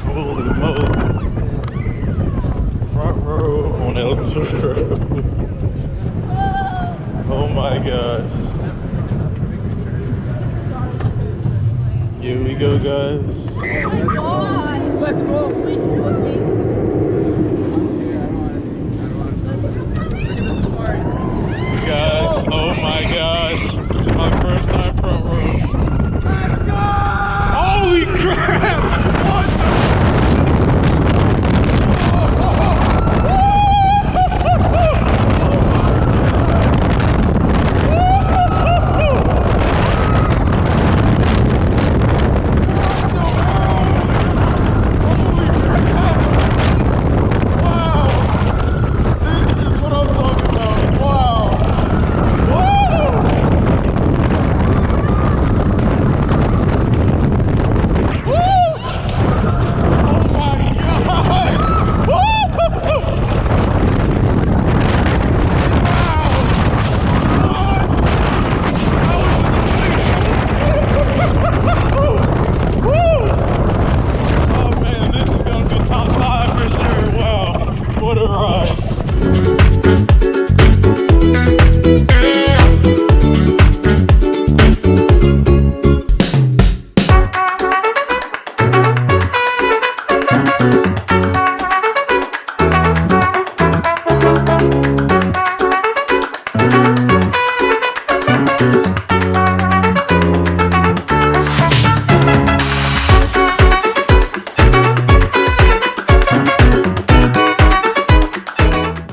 Holy moly. Front row on El Toro. Oh my gosh. Here we go, guys. Oh my god. Let's go. Guys, oh my gosh. My first time front row. Let's go! Holy crap! What the?